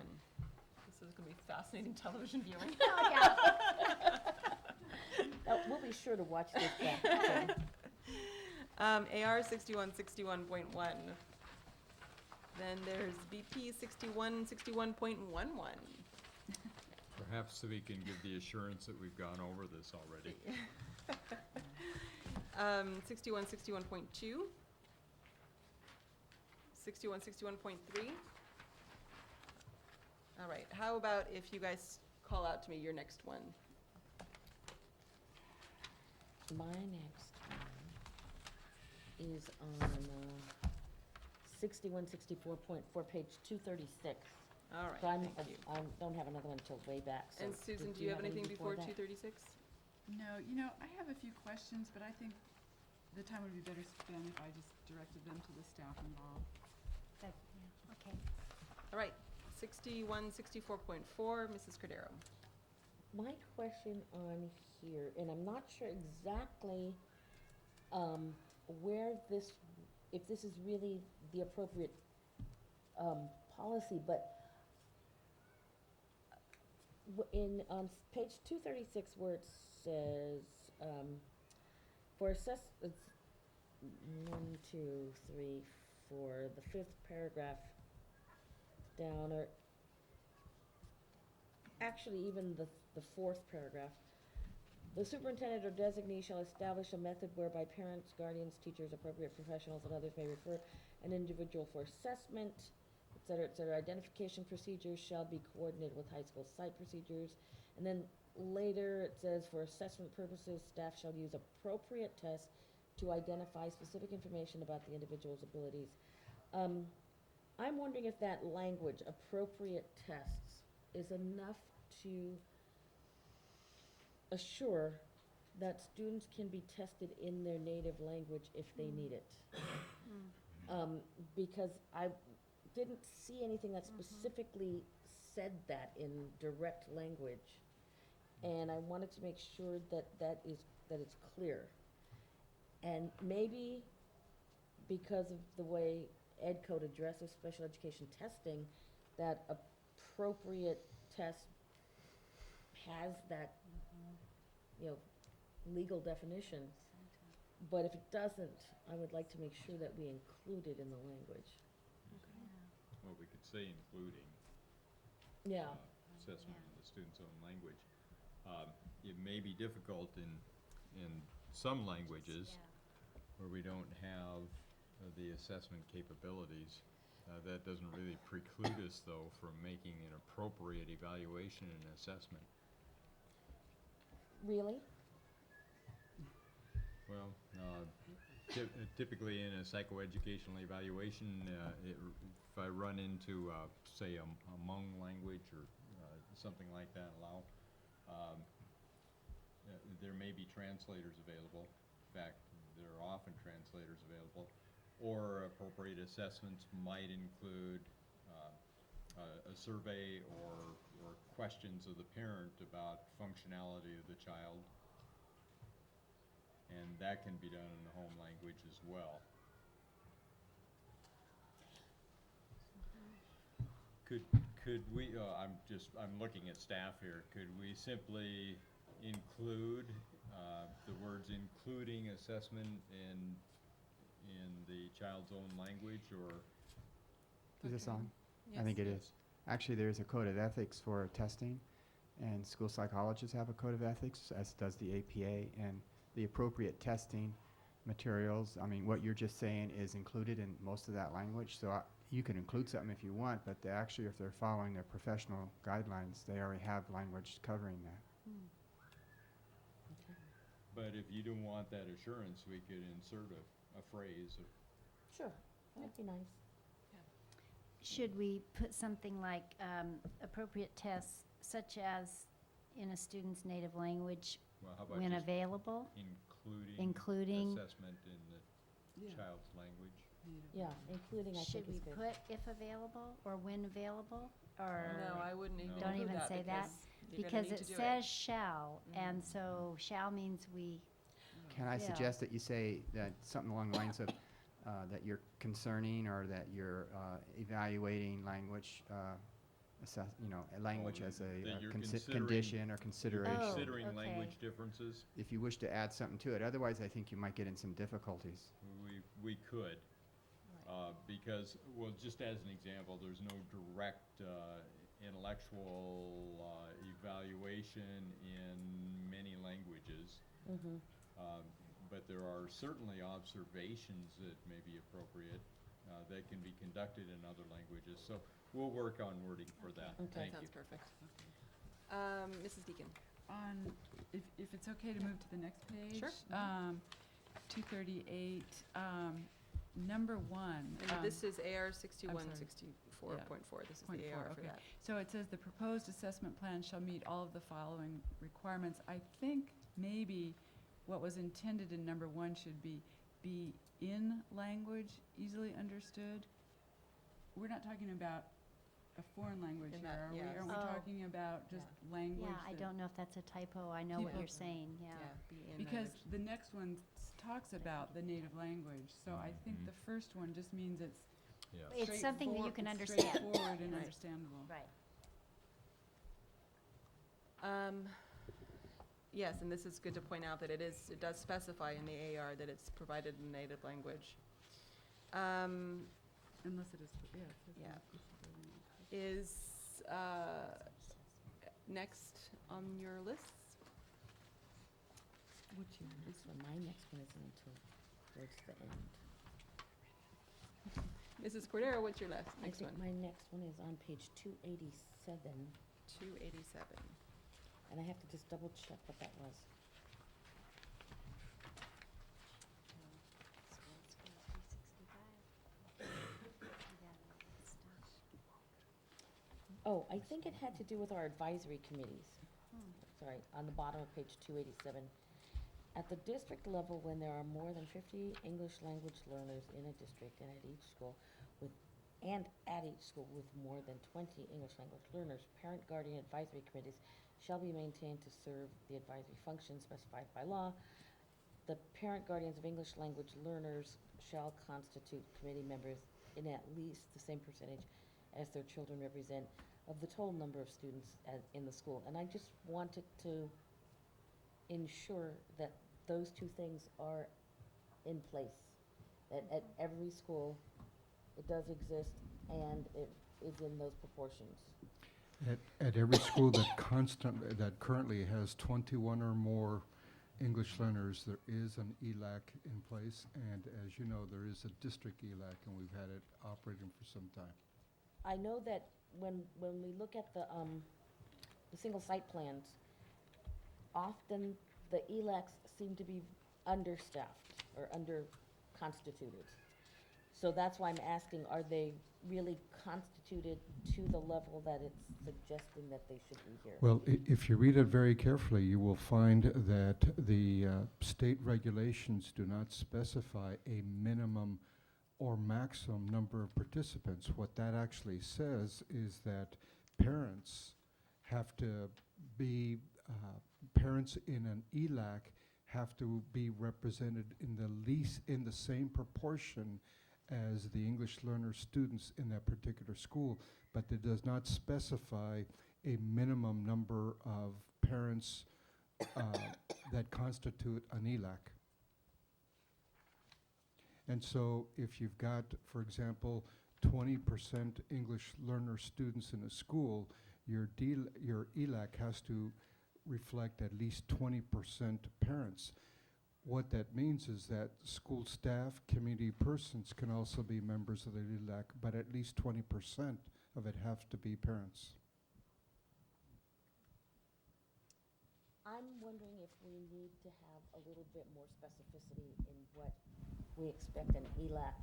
61. This is going to be fascinating television viewing. We'll be sure to watch this back. AR 6161.1. Then there's BP 6161.11. Perhaps so we can give the assurance that we've gone over this already. 6161.2. 6161.3. All right, how about if you guys call out to me your next one? My next one is on 6164.4, page 236. All right, So thank you. I don't have another one until way back. So And Susan, do you have anything before 236? No, I have a few questions, but I think the time would be better spent if I just directed them to the staff involved. Okay. All right, 6164.4, Mrs. Cordero. My question on here, and I'm not sure exactly where this, if this is really the appropriate policy, but in page 236 where it says for it's 1, 2, 3, 4, the fifth paragraph down, or actually even the fourth paragraph. The superintendent or designee shall establish a method whereby parents, guardians, teachers, appropriate professionals, and others may refer an individual for assessment, et cetera, et cetera. Identification procedures shall be coordinated with high school site procedures. And then later it says, for assessment purposes, staff shall use appropriate tests to identify specific information about the individual's abilities. I'm wondering if that language, appropriate tests, is enough to assure that students can be tested in their native language if they need it. Because I didn't see anything that specifically said that in direct language. And I wanted to make sure that it's clear. And maybe because of the way Ed Code addresses special education testing, that appropriate test has that, legal definition. But if it doesn't, I would like to make sure that we include it in the language. Well, we could say including Yeah. assessment in the student's own language. It may be difficult in some languages where we don't have the assessment capabilities. That doesn't really preclude us, though, from making an appropriate evaluation and assessment. Really? Well, typically in a psychoeducational evaluation, if I run into, say, a Hmong language or something like that, there may be translators available. In fact, there are often translators available. Or appropriate assessments might include a survey or questions of the parent about functionality of the child. And that can be done in the home language as well. Could we, I'm looking at staff here, could we simply include the words including assessment in the child's own language, or? Is this on? Yes. I think it is. Actually, there's a code of ethics for testing, and school psychologists have a code of ethics, as does the APA, and the appropriate testing materials. I mean, what you're just saying is included in most of that language, so you can include something if you want, but actually, if they're following their professional guidelines, they already have language covering that. Okay. But if you don't want that assurance, we could insert a phrase. Sure, that'd be nice. Should we put something like appropriate tests such as in a student's native language Well, how about when just available? including assessment in the Yeah. child's language? Yeah, including, I Should think, is we good. put if available or when available? Or No, I wouldn't even don't include even that say that? because you're gonna Because need it to do says shall, and so shall means we, Can I Yeah. suggest that you say that something along the lines of that you're concerning, or that you're evaluating language assess, a language as a That you're condition or consideration. Oh, Considering okay. language differences, If you wish to add something to it, otherwise I think you might get in some difficulties. we could. Because, well, just as an example, there's no direct intellectual evaluation in many languages. Mm-hmm. But there are certainly observations that may be appropriate that can be conducted in other languages. So we'll work on wording for that. Okay. Thank you. Sounds perfect. Mrs. Deacon? On, if it's okay to move to the next page? Sure. 238, number 1. And this is AR sorry. 6164.4. This is Point the four, AR for okay. that. So it says the proposed assessment plan shall meet all of the following requirements. I think maybe what was intended in number 1 should be in language, easily understood. We're not talking about a foreign language In here, that- are we? yeah. Aren't we Oh. talking about just language? Yeah, I that- don't know if that's a typo. I know what People- you're saying, yeah. Be in Because language. the next one talks about the native language, so I think Mhm. the first one just means it's Yeah. It's something that you straightforward- can it's understand. straightforward and Right. understandable. Right. Yes, and this is good to point out that it does specify in the AR that it's provided in native language. Unless it is, yeah. it says Yeah. that explicitly. Is next on your list? What's your next one? My next one isn't until towards the end. Mrs. Cordero, what's your next I think one? my next one is on page 287, 287. and I have to just double check what that was. Oh, I think it had to do with our advisory committees. Sorry, on the bottom of page 287. At the district level, when there are more than 50 English language learners in a district and at each school with more than 20 English language learners, parent guardian advisory committees shall be maintained to serve the advisory functions specified by law. The parent guardians of English language learners shall constitute committee members in at least the same percentage as their children represent of the total number of students in the school. And I just wanted to ensure that those two things are in place. That at every school, it does exist and it is in those proportions. At every school that currently has 21 or more English learners, there is an ELAC in place, and as you know, there is a district ELAC, and we've had it operating for some time. I know that when we look at the single site plans, often the ELACs seem to be understaffed or under-constituted. So that's why I'm asking, are they really constituted to the level that it's suggesting that they should be here? Well, if you read it very carefully, you will find that the state regulations do not specify a minimum or maximum number of participants. What that actually says is that parents have to be, parents in an ELAC have to be represented in the same proportion as the English learner students in that particular school, but it does not specify a minimum number of parents that constitute an ELAC. And so if you've got, for example, 20% English learner students in a school, your ELAC has to reflect at least 20% parents. What that means is that school staff, community persons can also be members of the ELAC, but at least 20% of it have to be parents. I'm wondering if we need to have a little bit more specificity in what we expect an ELAC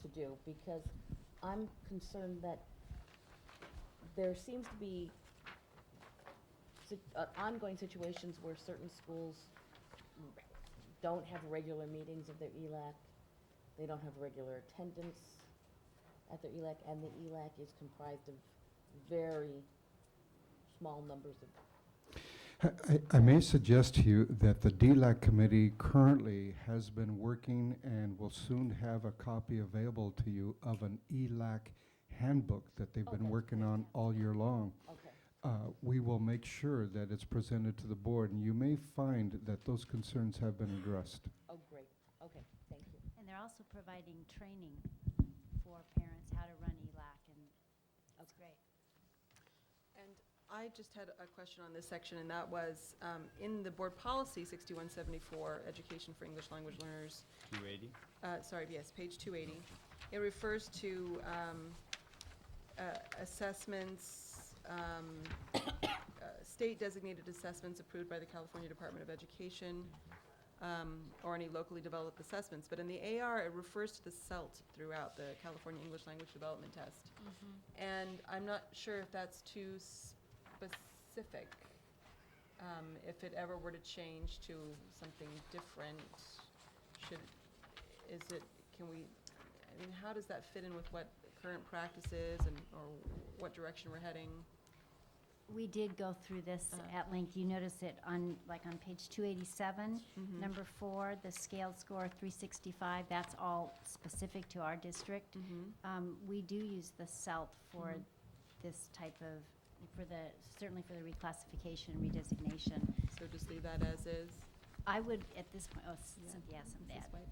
to do, because I'm concerned that there seems to be ongoing situations where certain schools don't have regular meetings of their ELAC, they don't have regular attendance at their ELAC, and the ELAC is comprised of very small numbers of. I may suggest to you that the DLAC committee currently has been working and will soon have a copy available to you of an ELAC handbook that they've Oh, been that's working on fantastic. all year long. Okay. We will make sure that it's presented to the board, and you may find that those concerns have been addressed. Oh, great. Okay, thank you. And they're also providing training for parents, how to run ELAC, and that's great. And I just had a question on this section, and that was, in the board policy 6174, education for English language learners, 280? sorry, yes, page 280. It refers to assessments, state-designated assessments approved by the California Department of Education, or any locally developed assessments. But in the AR, it refers to the CELT throughout, the California English Language Development Test. And I'm not sure if that's too specific. If it ever were to change to something different, I mean, how does that fit in with what current practice is or what direction we're heading? We did go through this at length. You notice it on page 287, Mhm. number 4, the scaled score 365, that's all specific to our district. We do use the CELT for Mhm. this type of, certainly for the reclassification, redesignation. So just leave that as is? I would, at this point, Yeah. Cynthia has something to Mrs. add. White?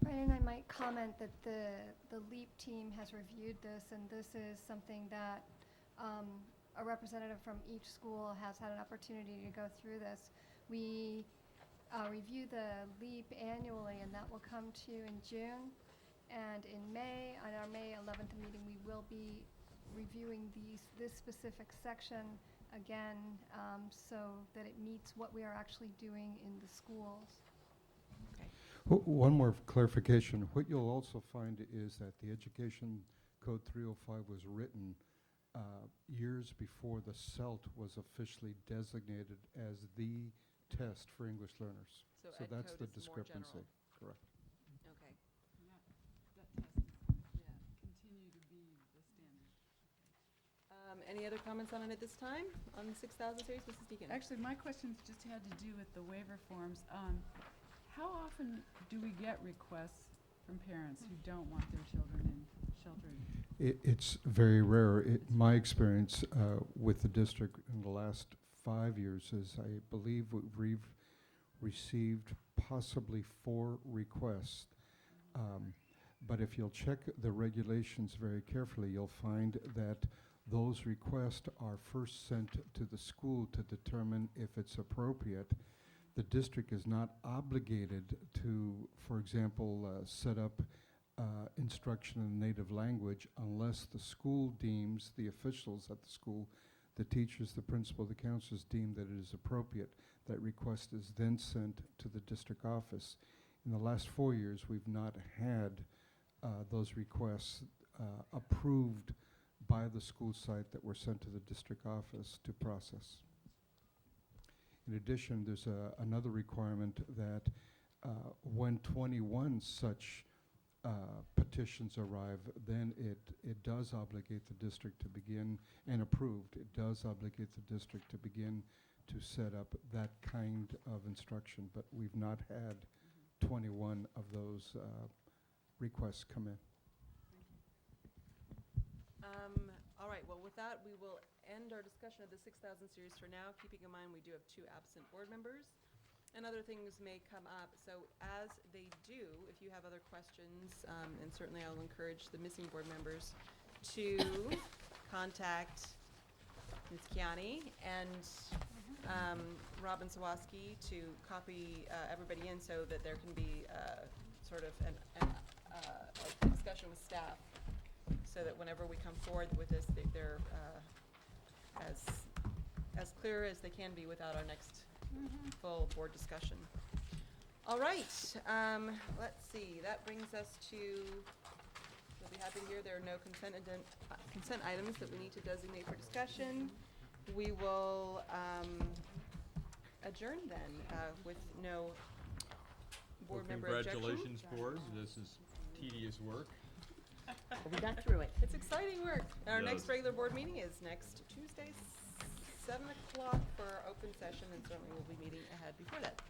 Right, and I might comment that the LEAP team has reviewed this, and this is something that a representative from each school has had an opportunity to go through this. We review the LEAP annually, and that will come to you in June. And in May, on our May 11th meeting, we will be reviewing this specific section again, so that it meets what we are actually doing in the schools. One more clarification. What you'll also find is that the Education Code 305 was written years before the CELT was officially designated as the test for English learners. So So Ed that's code the is more discrepancy. general. Correct. Okay. And that test is, continue to be the standard. Any other comments on it at this time, on the 6,000 series? Mrs. Deacon? Actually, my questions just had to do with the waiver forms. How often do we get requests from parents who don't want their children in sheltered? It's very rare. My experience with the district in the last 5 years is I believe we've received possibly 4 requests. But if you'll check the regulations very carefully, you'll find that those requests are first sent to the school to determine if it's appropriate. The district is not obligated to, for example, set up instruction in native language unless the school deems, the officials at the school, the teachers, the principal, the counselors deem that it is appropriate. That request is then sent to the district office. In the last 4 years, we've not had those requests approved by the school site that were sent to the district office to process. In addition, there's another requirement that when 21 such petitions arrive, then it does obligate the district to begin, and approved, it does obligate the district to begin to set up that kind of instruction, but we've not had 21 of those requests come in. All right, well, with that, we will end our discussion of the 6,000 series for now, keeping in mind we do have 2 absent board members, and other things may come up. So as they do, if you have other questions, and certainly I'll encourage the missing board members to contact Ms. Kiani and Robin Sawaski to copy everybody in so that there can be sort of a discussion with staff, so that whenever we come forward with this, they're as clear as they can be without our next full board discussion. All right, let's see, that brings us to, you'll be happy to hear there are no consent items that we need to designate for discussion. We will adjourn then with no board member objection. Congratulations, board. This is tedious work. But we got through it. It's exciting work. Our next Yes. regular board meeting is next Tuesday, 7 o'clock for our open session, and certainly we'll be meeting ahead before that.